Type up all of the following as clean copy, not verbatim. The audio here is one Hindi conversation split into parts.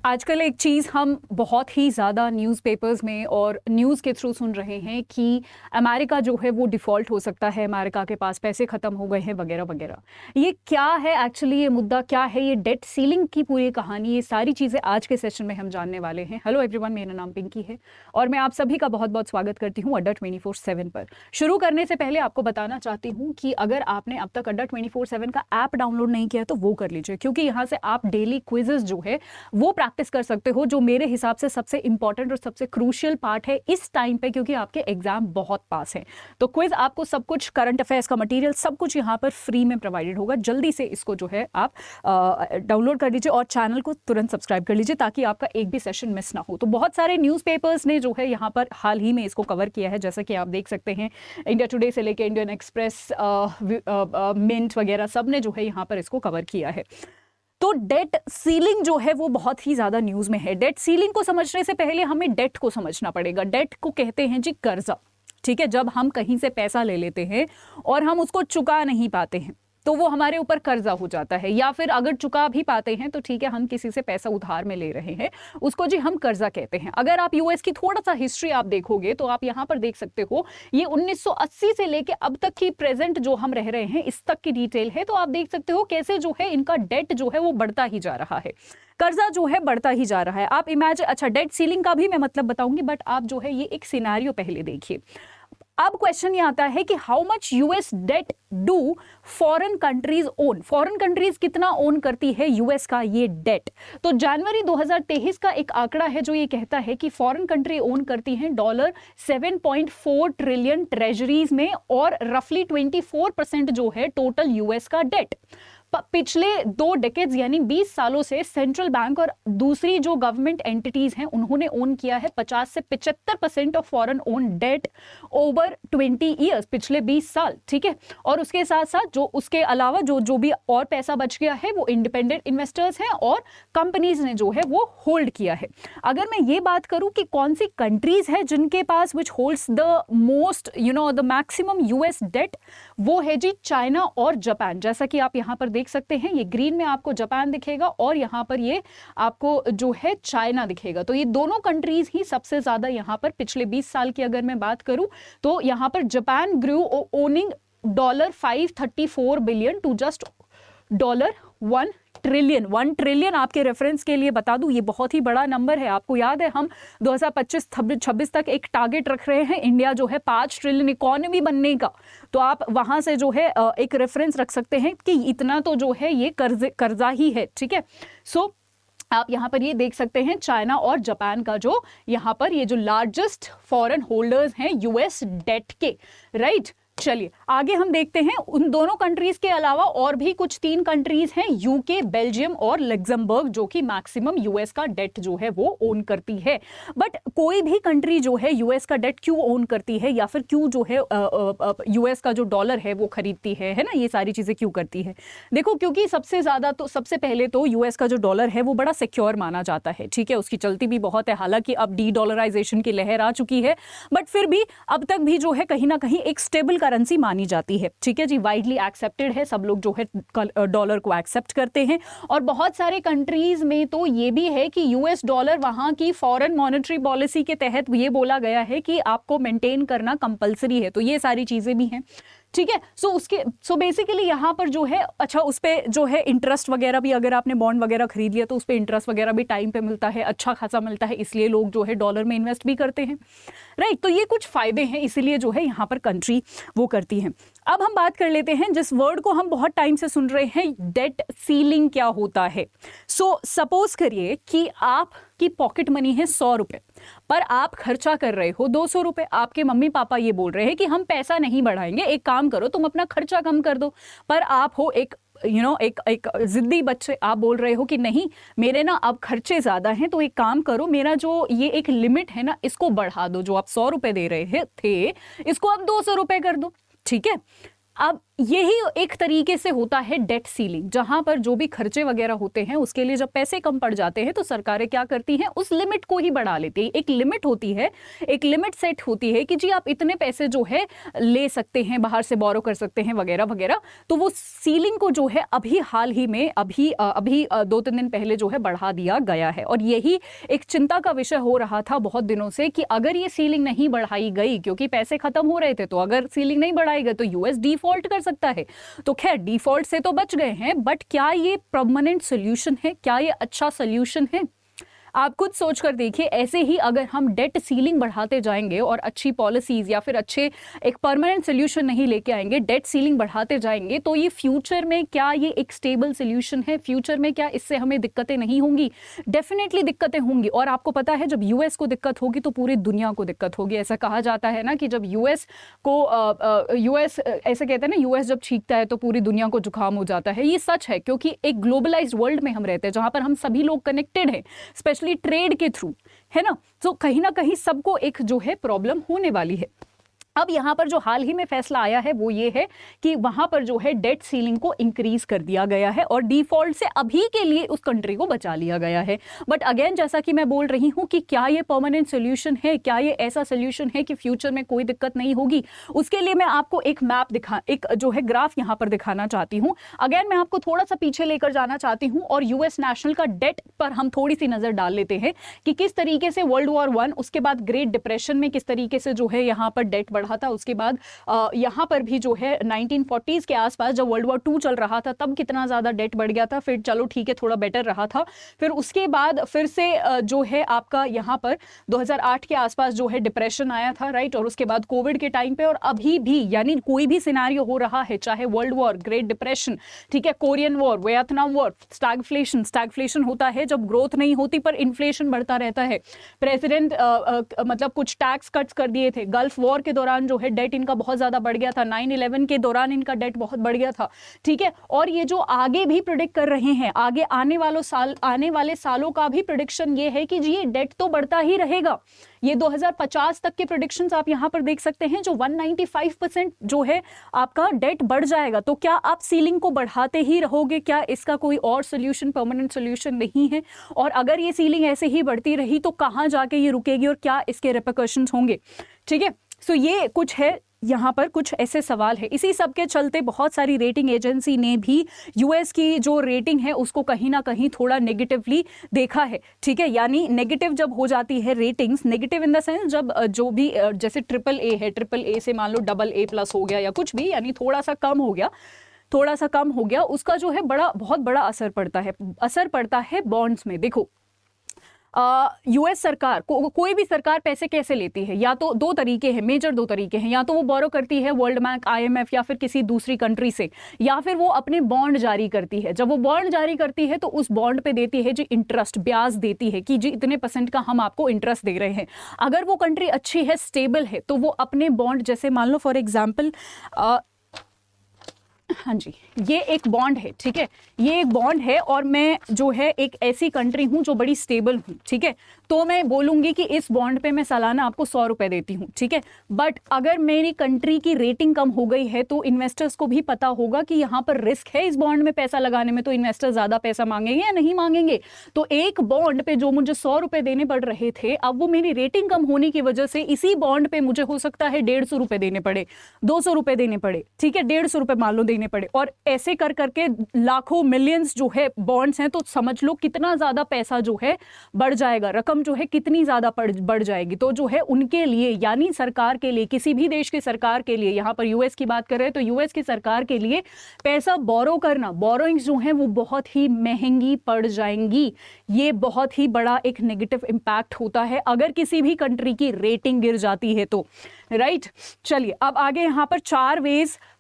आजकल एक चीज़ हम बहुत ही ज़्यादा न्यूज़पेपर्स में और न्यूज़ के थ्रू सुन रहे हैं कि अमेरिका जो है वो डिफ़ॉल्ट हो सकता है, अमेरिका के पास पैसे ख़त्म हो गए हैं वगैरह वगैरह। ये क्या है एक्चुअली, ये मुद्दा क्या है, ये डेट सीलिंग की पूरी कहानी, ये सारी चीज़ें आज के सेशन में हम जानने वाले हैं। हेलो एवरीवन, मेरा नाम पिंकी है और मैं आप सभी का बहुत बहुत स्वागत करती हूँ अड्डा 24/7 पर। शुरू करने से पहले आपको बताना चाहती हूँ कि अगर आपने अब तक अड्डा 24/7 का ऐप डाउनलोड नहीं किया तो वो कर लीजिए, क्योंकि यहाँ से आप डेली क्विजेज जो है वो प्रैक्टिस कर सकते हो, जो मेरे हिसाब से सबसे इंपॉर्टेंट और सबसे क्रूशियल पार्ट है इस टाइम पे, क्योंकि आपके एग्जाम बहुत पास है। तो क्विज आपको सब कुछ, करंट अफेयर्स का मटेरियल सब कुछ यहाँ पर फ्री में प्रोवाइडेड होगा। जल्दी से इसको जो है आप डाउनलोड कर लीजिए और चैनल को तुरंत सब्सक्राइब कर लीजिए ताकि आपका एक भी सेशन मिस ना हो। तो बहुत सारे न्यूज़पेपर्स ने जो है यहाँ पर हाल ही में इसको कवर किया है, जैसा कि आप देख सकते हैं इंडिया टुडे से लेकर इंडियन एक्सप्रेस, मिंट वगैरह सब ने जो है यहाँ पर इसको कवर किया है। तो डेट सीलिंग जो है वो बहुत ही ज्यादा न्यूज में है। डेट सीलिंग को समझने से पहले हमें डेट को समझना पड़ेगा। डेट को कहते हैं जी कर्जा, ठीक है। जब हम कहीं से पैसा ले लेते हैं और हम उसको चुका नहीं पाते हैं तो वो हमारे ऊपर कर्जा हो जाता है, या फिर अगर चुका भी पाते हैं तो ठीक है, हम किसी से पैसा उधार में ले रहे हैं, उसको जी हम कर्जा कहते हैं। अगर आप यूएस की थोड़ा सा हिस्ट्री आप देखोगे तो आप यहाँ पर देख सकते हो, ये 1980 से लेके अब तक की प्रेजेंट जो हम रह रहे हैं इस तक की डिटेल है। तो आप देख सकते हो कैसे जो है इनका डेट जो है वो बढ़ता ही जा रहा है, कर्जा जो है बढ़ता ही जा रहा है। आप इमेजिन, अच्छा डेट सीलिंग का भी मैं मतलब बताऊंगी, बट आप जो है ये एक सिनेरियो पहले देखिए। अब क्वेश्चन ये आता है कि how much US debt do foreign countries own. Foreign countries कितना ओन करती है यूएस का ये डेट। तो जनवरी 2023 का एक आंकड़ा है जो ये कहता है कि फॉरेन कंट्री ओन करती हैं $7.4 ट्रिलियन ट्रेजरीज में, और रफली 24% जो है टोटल यूएस का डेट। पिछले 2 डेकेड्स यानी 20 सालों से सेंट्रल बैंक और दूसरी जो गवर्नमेंट एंटिटीज हैं उन्होंने ओन किया है 50 से 75% of foreign own debt over 20 years, पिछले 20 साल, ठीक है। और उसके साथ साथ जो उसके अलावा जो भी और पैसा बच गया है वो इंडिपेंडेंट इन्वेस्टर्स हैं और कंपनीज ने जो है वो होल्ड किया है। अगर मैं ये बात करूं कि कौन सी कंट्रीज है जिनके पास which holds the most the maximum US debt, वो है जी चाइना और जापान। जैसा कि आप यहां पर देख सकते हैं, ये ग्रीन में आपको जापान दिखेगा और यहां पर ये आपको जो है चाइना दिखेगा। तो ये दोनों कंट्रीज ही सबसे ज्यादा यहां पर पिछले 20 साल की अगर मैं बात करूं तो यहां पर Japan grew owning $534 billion to just $1 trillion. 1 trillion आपके रेफरेंस के लिए बता दूं, ये बहुत ही बड़ा नंबर है। आपको याद है हम 2025-26 तक एक टारगेट रख रहे हैं इंडिया जो है 5 ट्रिलियन इकोनॉमी बनने का। तो आप वहां से जो है एक रेफरेंस रख सकते हैं कि इतना तो जो है ये कर्जा ही है, ठीक है। सो आप यहां पर ये देख सकते हैं चाइना और जापान का जो यहां पर ये जो लार्जेस्ट फॉरेन होल्डर्स हैं यूएस डेट के, राइट। चलिए आगे हम देखते हैं। उन दोनों कंट्रीज के अलावा और भी कुछ 3 कंट्रीज हैं, यूके, बेल्जियम और लग्जमबर्ग, जो कि मैक्सिमम यूएस का डेट जो है वो ओन करती है। बट कोई भी कंट्री जो है यूएस का डेट क्यों ओन करती है, या फिर क्यों जो है यूएस का जो डॉलर है वो खरीदती है ना, ये सारी चीजें क्यों करती है? देखो, क्योंकि सबसे ज्यादा तो सबसे पहले तो यूएस का जो डॉलर है वो बड़ा सिक्योर माना जाता है, ठीक है। उसकी चलती भी बहुत है, हालांकि अब डी डॉलराइजेशन की लहर आ चुकी है, बट फिर भी अब तक भी जो है कहीं ना कहीं एक स्टेबल करेंसी मानी जाती है, ठीक है जी। वाइडली एक्सेप्टेड है, सब लोग जो है डॉलर को एक्सेप्ट करते हैं। और बहुत सारे कंट्रीज में तो ये भी है कि यूएस डॉलर वहां की फॉरेन मॉनेटरी पॉलिसी के तहत ये बोला गया है कि आपको मेंटेन करना कंपलसरी है। तो ये सारी चीजें भी हैं, ठीक है। सो बेसिकली यहाँ पर जो है, अच्छा उस पर जो है इंटरेस्ट वगैरह भी, अगर आपने बॉन्ड वगैरह खरीद लिया तो उस पर इंटरेस्ट वगैरह भी टाइम पे मिलता है, अच्छा खासा मिलता है, इसलिए लोग जो है डॉलर में इन्वेस्ट भी करते हैं, राइट। तो ये कुछ फायदे हैं, इसीलिए जो है यहाँ पर कंट्री वो करती है। अब हम बात कर लेते हैं जिस वर्ड को हम बहुत टाइम से सुन रहे हैं, डेट सीलिंग क्या होता है। सो सपोज करिए कि आपकी पॉकेट मनी है 100 रुपए, पर आप खर्चा कर रहे हो 200 रुपए। आपके मम्मी पापा ये बोल रहे हैं कि हम पैसा नहीं बढ़ाएंगे, एक काम करो तुम अपना खर्चा कम कर दो। पर आप हो एक एक जिद्दी बच्चे, आप बोल रहे हो कि नहीं, मेरे ना अब खर्चे ज्यादा हैं, तो एक काम करो, मेरा जो ये एक लिमिट है ना इसको बढ़ा दो, जो आप 100 रुपए दे रहे थे इसको आप 200 रुपए कर दो, ठीक है। अब यही एक तरीके से होता है डेट सीलिंग, जहां पर जो भी खर्चे वगैरह होते हैं उसके लिए जब पैसे कम पड़ जाते हैं तो सरकारें क्या करती हैं, उस लिमिट को ही बढ़ा लेती है। एक लिमिट होती है, एक लिमिट सेट होती है कि जी आप इतने पैसे जो है ले सकते हैं, बाहर से बोरो कर सकते हैं वगैरह वगैरह। तो वो सीलिंग को जो है अभी हाल ही में अभी 2-3 दिन पहले जो है बढ़ा दिया गया है। और यही एक चिंता का विषय हो रहा था बहुत दिनों से कि अगर ये सीलिंग नहीं बढ़ाई गई, क्योंकि पैसे खत्म हो रहे थे, तो अगर सीलिंग नहीं बढ़ाई गई तो यूएस डिफॉल्ट कर सकता है। तो खैर डिफॉल्ट से तो बच गए हैं, बट क्या ये परमानेंट सोल्यूशन है, क्या ये अच्छा सोल्यूशन है? आप खुद सोच कर देखिए, ऐसे ही अगर हम डेट सीलिंग बढ़ाते जाएंगे और अच्छी पॉलिसीज या फिर अच्छे एक परमानेंट सोल्यूशन नहीं लेके आएंगे, डेट सीलिंग बढ़ाते जाएंगे, तो ये फ्यूचर में क्या ये एक स्टेबल सोल्यूशन है? फ्यूचर में क्या इससे हमें दिक्कतें नहीं होंगी? डेफिनेटली दिक्कतें होंगी। और आपको पता है जब यूएस को दिक्कत होगी तो पूरी दुनिया को दिक्कत होगी। ऐसा कहा जाता है ना कि जब यूएस ऐसे कहते हैं ना, यूएस जब छींकता है तो पूरी दुनिया को जुकाम हो जाता है। ये सच है, क्योंकि एक ग्लोबलाइज्ड वर्ल्ड में हम रहते हैं जहां पर हम सभी लोग कनेक्टेड हैं, स्पेशली ट्रेड के थ्रू, है ना। तो कहीं ना कहीं सबको एक जो है प्रॉब्लम होने वाली है। अब यहाँ पर जो हाल ही में फैसला आया है वो ये है कि वहां पर जो है डेट सीलिंग को इंक्रीज कर दिया गया है और डिफॉल्ट से अभी के लिए उस कंट्री को बचा लिया गया है। बट अगेन, जैसा कि मैं बोल रही हूँ कि क्या ये परमानेंट सोल्यूशन है, क्या ये ऐसा सोल्यूशन है कि फ्यूचर में कोई दिक्कत नहीं होगी? उसके लिए मैं आपको एक मैप एक जो है ग्राफ यहाँ पर दिखाना चाहती हूँ। अगेन मैं आपको थोड़ा सा पीछे लेकर जाना चाहती हूँ और यूएस नेशनल का डेट पर हम थोड़ी सी नजर डाल लेते हैं कि किस तरीके से वर्ल्ड वॉर 1, उसके बाद ग्रेट डिप्रेशन में किस तरीके से जो है यहाँ पर डेट बढ़ा था। उसके बाद यहाँ पर भी जो है 1940s के आसपास जब वर्ल्ड वॉर 2 चल रहा था तब कितना ज्यादा डेट बढ़ गया था। फिर चलो ठीक है, थोड़ा बेटर रहा था। फिर उसके बाद फिर से जो है आपका यहाँ पर 2008 के आसपास जो है डिप्रेशन आया था, राइट। और उसके बाद कोविड के टाइम पे, और अभी भी यानी कोई भी सिनेरियो हो रहा है, चाहे वर्ल्ड वॉर, ग्रेट डिप्रेशन, ठीक है, Korean war, Vietnam war, stagflation होता है जब ग्रोथ नहीं होती पर इन्फ्लेशन बढ़ता रहता है। प्रेसिडेंट मतलब कुछ टैक्स कट्स कर दिए थे। गल्फ वॉर के दौरान जो है डेट इनका बहुत ज्यादा बढ़ गया था। 9/11 के दौरान इनका डेट बहुत बढ़ गया था, ठीक है। और ये जो आगे भी प्रिडिक्ट कर रहे हैं, आगे आने वाले सालों का भी प्रिडिक्शन ये है कि जी ये डेट तो बढ़ता ही रहेगा। ये 2050 तक के प्रेडिक्शंस आप यहां पर देख सकते हैं, जो 195% जो है आपका डेट बढ़ जाएगा। तो क्या आप सीलिंग को बढ़ाते ही रहोगे? क्या इसका कोई और सोल्यूशन, परमानेंट सोल्यूशन नहीं है? और अगर ये सीलिंग ऐसे ही बढ़ती रही तो कहां जाके ये रुकेगी और क्या इसके रिपरकशंस होंगे? ठीक है, सो ये कुछ है, यहाँ पर कुछ ऐसे सवाल है। इसी सब के चलते बहुत सारी रेटिंग एजेंसी ने भी यूएस की जो रेटिंग है उसको कहीं ना कहीं थोड़ा नेगेटिवली देखा है, ठीक है। यानी नेगेटिव जब हो जाती है ratings, negative in the sense जब जो भी जैसे AAA है, AAA से मान लो AA+ हो गया या कुछ भी, यानी थोड़ा सा कम हो गया, उसका जो है बहुत बड़ा असर पड़ता है बॉन्ड्स में। देखो यूएस सरकार कोई भी सरकार पैसे कैसे लेती है? या तो दो तरीके हैं, मेजर दो तरीके हैं। या तो वो बोरो करती है वर्ल्ड बैंक, IMF या फिर किसी दूसरी कंट्री से, या फिर वो अपने बॉन्ड जारी करती है। जब वो बॉन्ड जारी करती है तो उस बॉन्ड पे देती है जी इंटरेस्ट, ब्याज देती है कि जी इतने % का हम आपको इंटरेस्ट दे रहे हैं। अगर वो कंट्री अच्छी है, स्टेबल है, तो वो अपने बॉन्ड, जैसे मान लो फॉर एग्जाम्पल हाँ जी, ये एक बॉन्ड है, ठीक है, ये एक बॉन्ड है और मैं जो है एक ऐसी कंट्री हूं जो बड़ी स्टेबल हूं, ठीक है। तो मैं बोलूंगी कि इस बॉन्ड पे मैं सालाना आपको 100 रुपए देती हूं, ठीक है। बट अगर मेरी कंट्री की रेटिंग कम हो गई है तो इन्वेस्टर्स को भी पता होगा कि यहाँ पर रिस्क है इस बॉन्ड में पैसा लगाने में, तो इन्वेस्टर ज्यादा पैसा मांगेंगे या नहीं मांगेंगे। तो एक बॉन्ड पे जो मुझे 100 रुपए देने पड़ रहे थे, अब वो मेरी रेटिंग कम होने की वजह से इसी बॉन्ड पे मुझे हो सकता है 150 रुपए देने पड़े, 200 रुपए देने पड़े, ठीक है, 150 रुपए मान लो देने पड़े। और ऐसे कर करके लाखों मिलियंस जो है बॉन्ड्स हैं, तो समझ लो कितना ज्यादा पैसा जो है बढ़ जाएगा, रकम जो है कितनी ज्यादा बढ़ जाएगी। तो जो है उनके लिए, यानी सरकार के लिए, किसी भी देश की सरकार के लिए, यहां पर यूएस की बात कर रहे हैं तो यूएस की सरकार के लिए पैसा बोरो करना, बोरोइंग्स जो है वो बहुत ही महंगी पड़ जाएंगी। ये बहुत ही बड़ा एक नेगेटिव इंपैक्ट होता है अगर किसी भी कंट्री की रेटिंग गिर जाती है तो, राइट। चलिए अब आगे यहाँ पर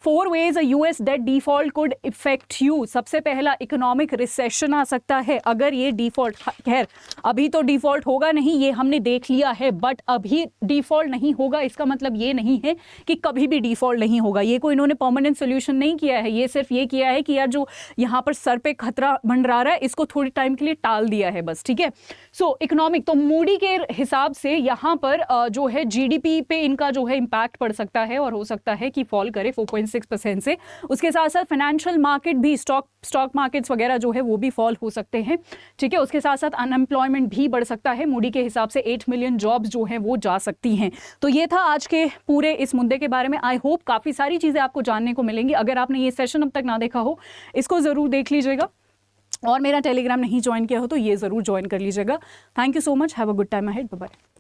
4 ways a US debt default could affect you। सबसे पहला, इकोनॉमिक रिसेशन आ सकता है अगर ये डिफॉल्ट, खैर अभी तो डिफॉल्ट होगा नहीं, ये हमने देख लिया है, बट अभी डिफॉल्ट नहीं होगा इसका मतलब ये नहीं है कि कभी भी डिफॉल्ट नहीं होगा। ये कोई इन्होंने परमानेंट सोल्यूशन नहीं किया है, ये सिर्फ ये किया है कि यार जो यहाँ पर सर पे खतरा मंडरा रहा है इसको थोड़ी टाइम के लिए टाल दिया है बस, ठीक है। सो इकोनॉमिक, तो मूडी के हिसाब से यहाँ पर जो है GDP पे इनका जो है इम्पैक्ट पड़ सकता है और हो सकता है कि फॉल करे 4.6 6% से। उसके साथ साथ फाइनेंशियल मार्केट भी, स्टॉक मार्केट्स वगैरह जो है वो भी फॉल हो सकते हैं, ठीक है। उसके साथ साथ अनएम्प्लॉयमेंट भी बढ़ सकता है, मूडी के हिसाब से 8 मिलियन जॉब्स जो हैं वो जा सकती हैं। तो ये था आज के पूरे इस मुद्दे के बारे में। आई होप काफ़ी सारी चीज़ें आपको जानने को मिलेंगी। अगर आपने ये सेशन अब तक ना देखा हो, इसको ज़रूर देख लीजिएगा, और मेरा टेलीग्राम नहीं ज्वाइन किया हो तो ये ज़रूर ज्वाइन कर लीजिएगा। Thank you so much, have a good time ahead, bye bye.